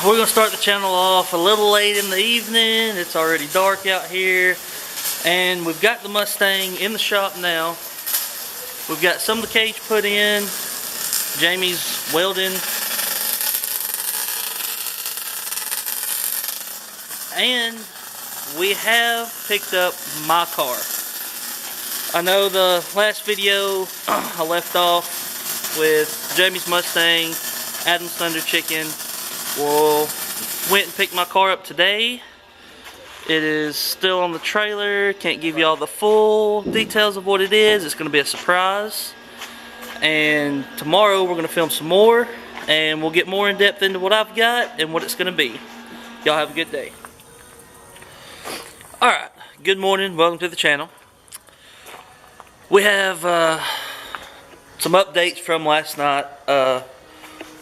We're gonna start the channel off a little late in the evening. It's already dark out here, and we've got the Mustang in the shop now. We've got some of the cage put in. Jamie's welding, and we have picked up my car. I know the last video I left off with Jamie's Mustang, Adam's Thunder Chicken. Well, went and picked my car up today. It is still on the trailer. Can't give you all the full details of what it is. It's going to be a surprise. And tomorrow we're going to film some more, and we'll get more in depth into what I've got and what it's going to be. Y'all have a good day. Alright, good morning. Welcome to the channel. We have some updates from last night.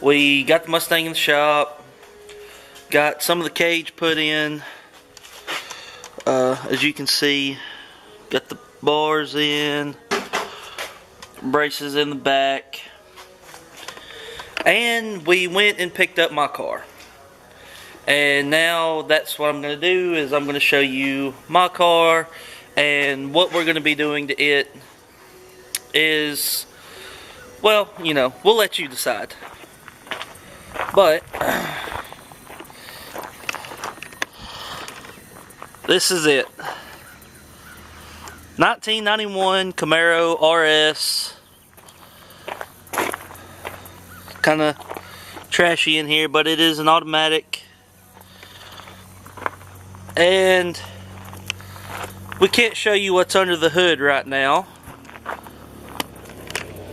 We got the Mustang in the shop. Got some of the cage put in. As you can see, got the bars in, braces in the back, and we went and picked up my car. And now that's what I'm going to do, is I'm going to show you my car, and what we're going to be doing to it is, well, you know, we'll let you decide. But this is it. 1991 Camaro RS. Kind of trashy in here, but it is an automatic. And we can't show you what's under the hood right now,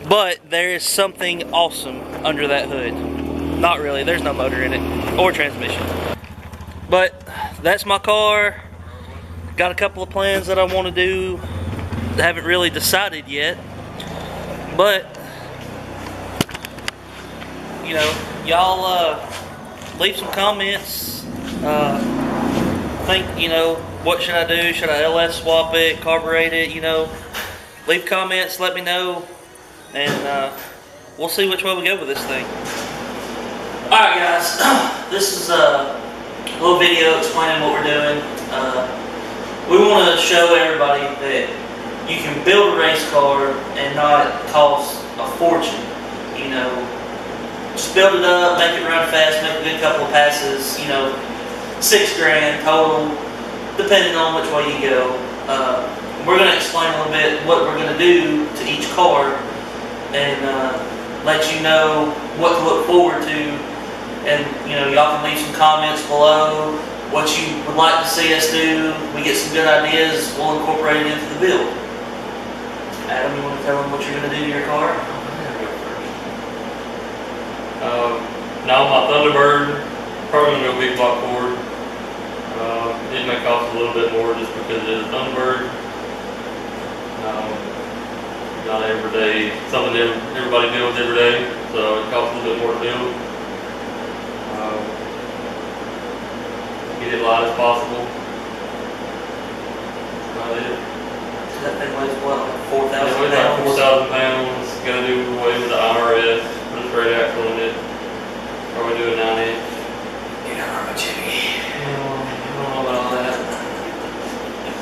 but there is something awesome under that hood. Not really, there's no motor in it, or transmission. But that's my car. Got a couple of plans that I want to do. Haven't really decided yet. But, you know, y'all leave some comments. Think, you know, what should I do? Should I LS swap it, carburet it, you know? Leave comments, let me know. And we'll see which way we go with this thing. Alright guys, this is a little video explaining what we're doing. We want to show everybody that you can build a race car and not cost a fortune. You know, just build it up, make it run fast, make a good couple of passes, you know, $6 grand total, depending on which way you go. We're going to explain a little bit what we're going to do to each car, and let you know what to look forward to. And, you know, y'all can leave some comments below what you would like to see us do. We get some good ideas, we'll incorporate it into the build. Adam, you want to tell them what you're going to do to your car? Now my Thunderbird, probably going to go big block Ford. It may cost a little bit more just because it is a Thunderbird. Not every day, something everybody builds every day, so it costs a little bit more to build. Get it light as possible. That's about it. So that thing weighs what, like 4,000 pounds? It weighs like 4,000 pounds. Gotta do away with the IRS, put a straight axle in it. Probably do a 9-inch. You're not rubber Jimmy. I don't know about all that.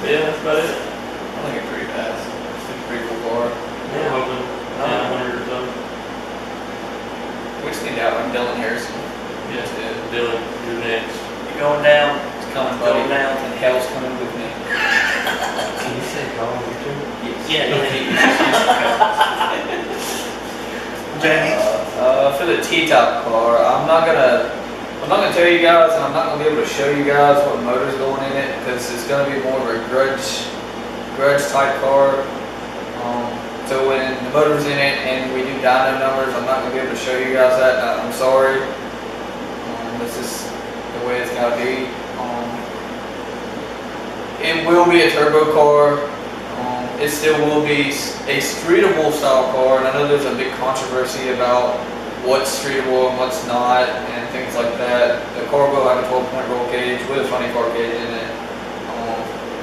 But yeah, that's about it. I think it's pretty fast. It's a pretty cool car. Yeah, I'm hoping 900 or something. We just need out like Dylan Harrison. Yeah, Dylan, you're next. You're going down. It's coming, buddy. Going down. And hell's coming with me. Can you say call on YouTube? Yes. Yeah. Jamie? For the T-top car, I'm not gonna tell you guys, and I'm not gonna be able to show you guys what motor's going in it, because it's gonna be more of a grudge type car. So when the motor's in it and we do dyno numbers, I'm not gonna be able to show you guys that. I'm sorry. This is the way it's gotta be. It will be a turbo car. It still will be a streetable style car, and I know there's a big controversy about what's streetable and what's not, and things like that. The car will have a 12-point roll cage with a funny car cage in it.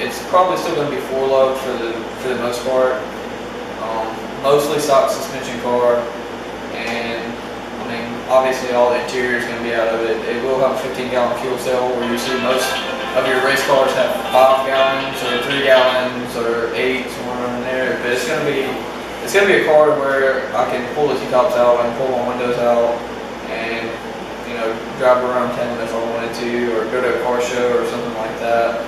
It's probably still going to be 4-lobe for the most part. Mostly stock suspension car, and I mean, obviously all the interior is going to be out of it. It will have a 15-gallon fuel cell, where you see most of your race cars have 5 gallons or 3 gallons or 8, somewhere in there. But it's going to be a car where I can pull the T-tops out, I can pull my windows out, and drive around town if I wanted to, or go to a car show or something like that.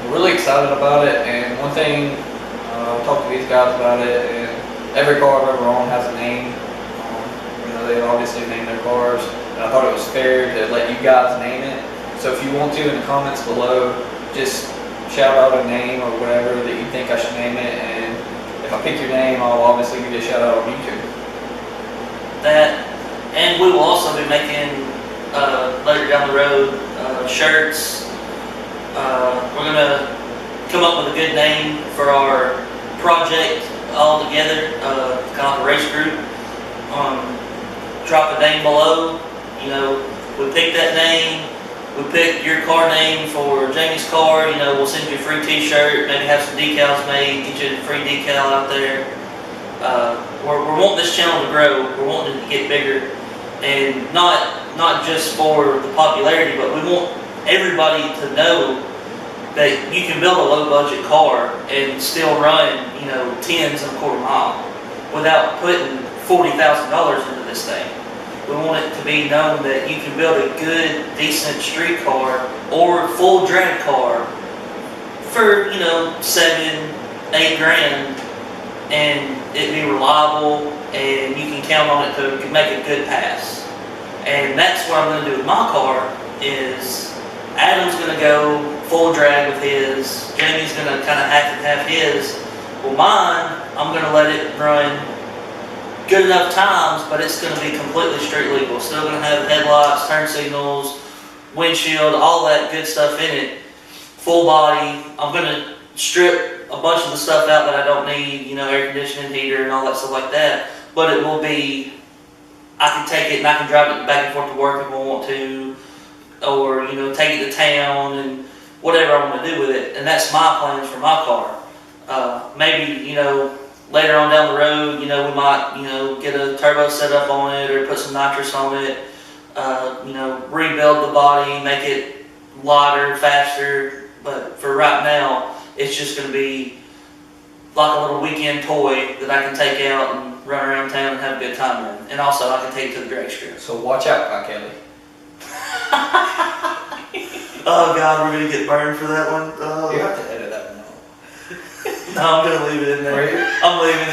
I'm really excited about it, and one thing, I've talked to these guys about it, and every car I've ever owned has a name. They obviously name their cars, and I thought it was fair to let you guys name it. So if you want to, in the comments below, just shout out a name or whatever that you think I should name it, and if I pick your name, I'll obviously give you a shout out on YouTube. And we will also be making, later down the road, shirts. We're going to come up with a good name for our project all together, kind of like a race group. Drop a name below. We pick that name. We pick your car name for Jamie's car. We'll send you a free T-shirt. Maybe have some decals made. Get you a free decal out there. We're wanting this channel to grow. We're wanting it to get bigger, and not just for the popularity, but we want everybody to know that you can build a low-budget car and still run, tens and a quarter mile without putting $40,000 into this thing. We want it to be known that you can build a good, decent street car or full drag car for, 7, 8 grand, and it be reliable, and you can count on it to make a good pass. And that's what I'm going to do with my car. Is Adam's going to go full drag with his, Jamie's going to kind of have his. Well, mine, I'm going to let it run good enough times, but it's going to be completely street legal. Still going to have headlights, turn signals, windshield, all that good stuff in it. Full body. I'm going to strip a bunch of the stuff out that I don't need, air conditioning, heater, and all that stuff like that. But it will be, I can take it and I can drive it back and forth to work if I want to, or take it to town and whatever I want to do with it. And that's my plans for my car. Maybe later on down the road, we might get a turbo set up on it, or put some nitrous on it. Rebuild the body, make it lighter, faster. But for right now, it's just going to be like a little weekend toy that I can take out and run around town and have a good time in. And also, I can take it to the drag strip. So watch out, Kye Kelly. Oh God, we're going to get burned for that one. You have to edit that one out. No, I'm going to leave it in there. Are you? I'm leaving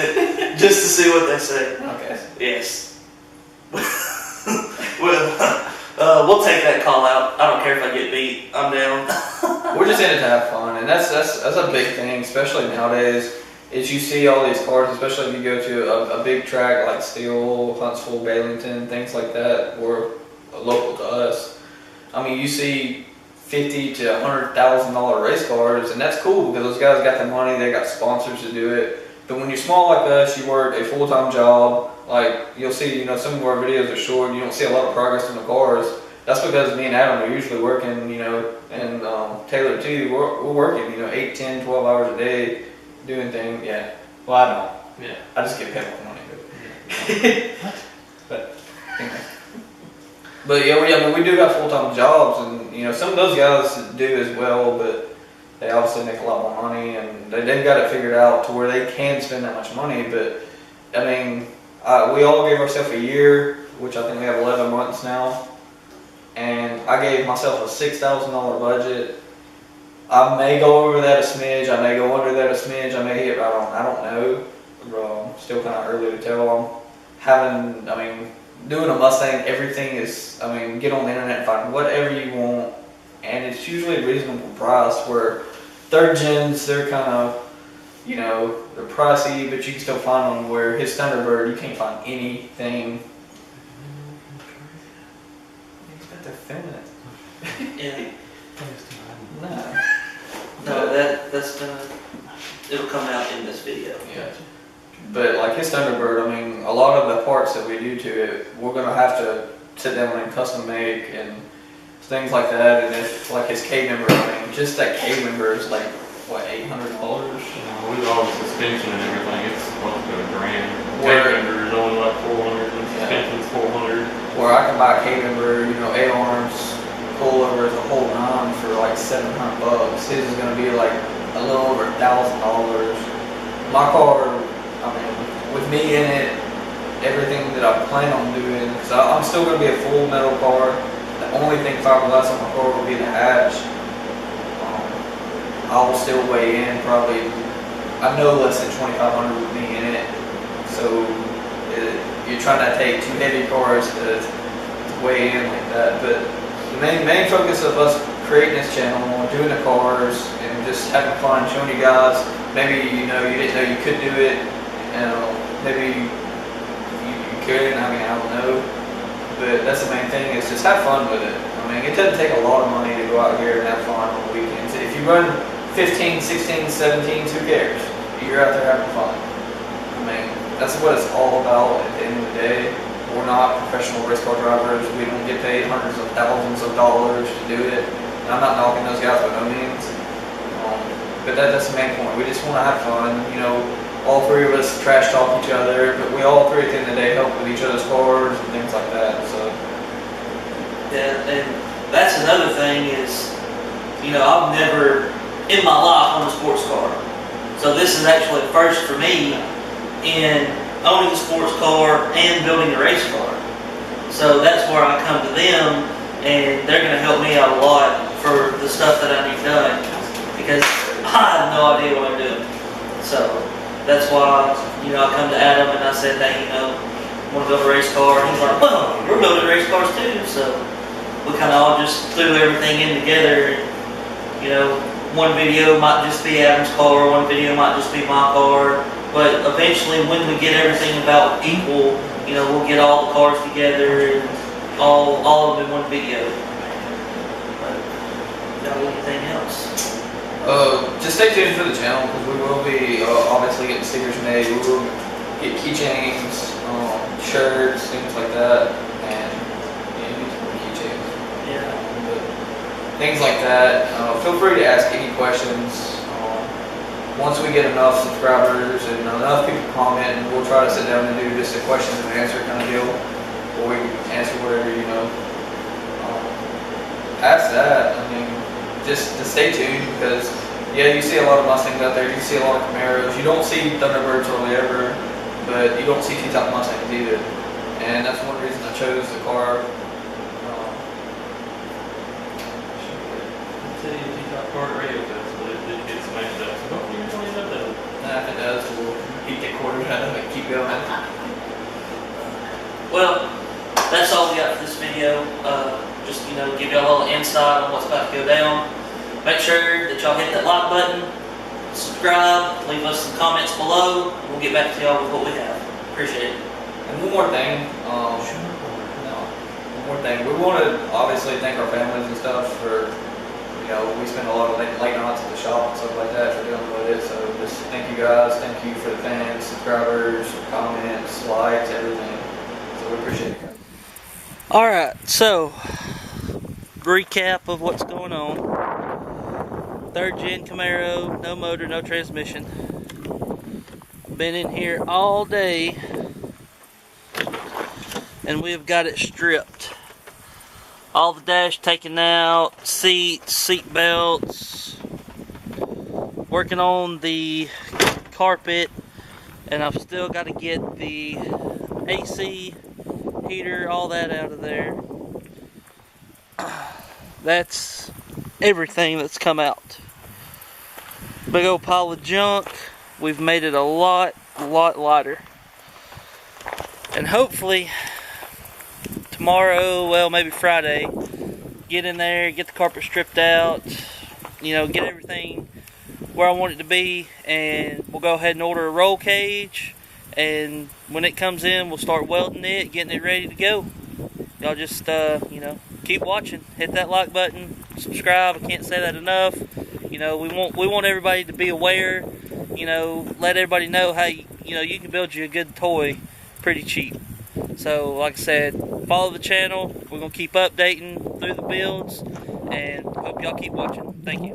it just to see what they say. Okay. Yes. We'll take that call out. I don't care if I get beat. I'm down. We're just in it to have fun, and that's a big thing, especially nowadays. Is you see all these cars, especially if you go to a big track like Steele, Huntsville, Baileyton, things like that, or local to us. I mean, you see $50,000 to $100,000 race cars, and that's cool because those guys got the money, they got sponsors to do it. But when you're small like us, you work a full-time job. Like you'll see, some of our videos are short. You don't see a lot of progress in the cars. That's because me and Adam are usually working, and Taylor too. We're working, 8, 10, 12 hours a day doing things. Yeah. Well, I don't. Yeah. I just get paid with money. But anyway. But yeah, we do got full-time jobs, and some of those guys do as well, but they obviously make a lot more money, and they've got it figured out to where they can spend that much money. But I mean, we all gave ourselves a year, which I think we have 11 months now, and I gave myself a $6,000 budget. I may go over that a smidge, I may go under that a smidge, I may hit right on. I don't know. Still kind of early to tell. Doing a Mustang, everything is, get on the internet and find whatever you want, and it's usually a reasonable price, where third gens, they're kind of, they're pricey, but you can still find them, where his Thunderbird, you can't find anything. He's got to film it. Yeah. No. No, it'll come out in this video. Yeah. But like his Thunderbird, a lot of the parts that we do to it, we're gonna have to sit down and custom make and things like that. And if like his K member, just that K member is like what, $800? With all the suspension and everything, it's supposed to be $1,000. Where- K member is only like $400, and suspension's 400. Where I can buy a K-member, you know, 8 arms, coilovers, a whole 9 for like $700. His is gonna be like a little over $1,000. My car, I mean, with me in it, everything that I plan on doing, because I'm still gonna be a full metal car. The only thing fiberglass on my car will be the hatch. I will still weigh in probably, I know less than 2,500 with me in it. So you're trying to take 2 heavy cars to weigh in like that. But the main focus of us creating this channel, doing the cars, and just having fun, showing you guys. Maybe you didn't know you could do it. Maybe you could. I mean, I don't know. But that's the main thing, is just have fun with it. I mean, it doesn't take a lot of money to go out here and have fun on the weekends. If you run 15, 16, 17, who cares? You're out there having fun. I mean, that's what it's all about at the end of the day. We're not professional race car drivers. We don't get paid hundreds of thousands of dollars to do it. And I'm not knocking those guys by no means. But that's the main point. We just want to have fun. You know, all 3 of us trash talk each other, but we all 3 at the end of the day help with each other's cars and things like that. So yeah, and that's another thing is, you know, I've never in my life owned a sports car. So this is actually a first for me in owning a sports car and building a race car. So that's where I come to them, and they're going to help me out a lot for the stuff that I need done, because I have no idea what I'm doing. So that's why, you know, I come to Adam and I said, hey, you know, I want to build a race car. And he's like, well, we're building race cars too. So we kind of all just threw everything in together. And, you know, one video might just be Adam's car, one video might just be my car. But eventually, when we get everything about equal, you know, we'll get all the cars together and all of them in one video. But, got anything else? Just stay tuned for the channel, because we will be obviously getting stickers made. We will get keychains, shirts, things like that, and keychains. Yeah. Things like that. Feel free to ask any questions. Once we get enough subscribers and enough people comment, we'll try to sit down and do just a question and answer kind of deal, where we can answer whatever, you know. Past that, I mean, just to stay tuned, because yeah, you see a lot of Mustangs out there, you see a lot of Camaros, you don't see Thunderbirds hardly ever, but you don't see T-top Mustangs either. And that's one reason I chose the car. T-top car radio test, but it did get smashed up. So hopefully you're going to end up that. Nah, if it does, we'll keep the quarters out of it, keep going. Well, that's all we got for this video. Just, you know, give y'all a little insight on what's about to go down. Make sure that y'all hit that like button, subscribe, leave us some comments below, and we'll get back to y'all with what we have. Appreciate it. And one more thing, we want to obviously thank our families and stuff for, you know, we spend a lot of late nights at the shop and stuff like that for dealing with it. So just thank you guys, thank you for the fans, subscribers, comments, likes, everything. So we appreciate it, guys. Alright, so recap of what's going on. 3rd gen Camaro, no motor, no transmission. Been in here all day, and we've got it stripped. All the dash taken out, seats, seat belts. Working on the carpet, and I've still got to get the AC heater, all that out of there. That's everything that's come out. Big old pile of junk. We've made it a lot lighter. And hopefully tomorrow, well, maybe Friday, get in there, get the carpet stripped out, you know, get everything where I want it to be, and we'll go ahead and order a roll cage, and when it comes in, we'll start welding it, getting it ready to go. Y'all just, you know, keep watching. Hit that like button, subscribe. I can't say that enough. You know, we want everybody to be aware. You know, let everybody know how you know you can build you a good toy pretty cheap. So, like I said, follow the channel. We're gonna keep updating through the builds, and hope y'all keep watching. Thank you.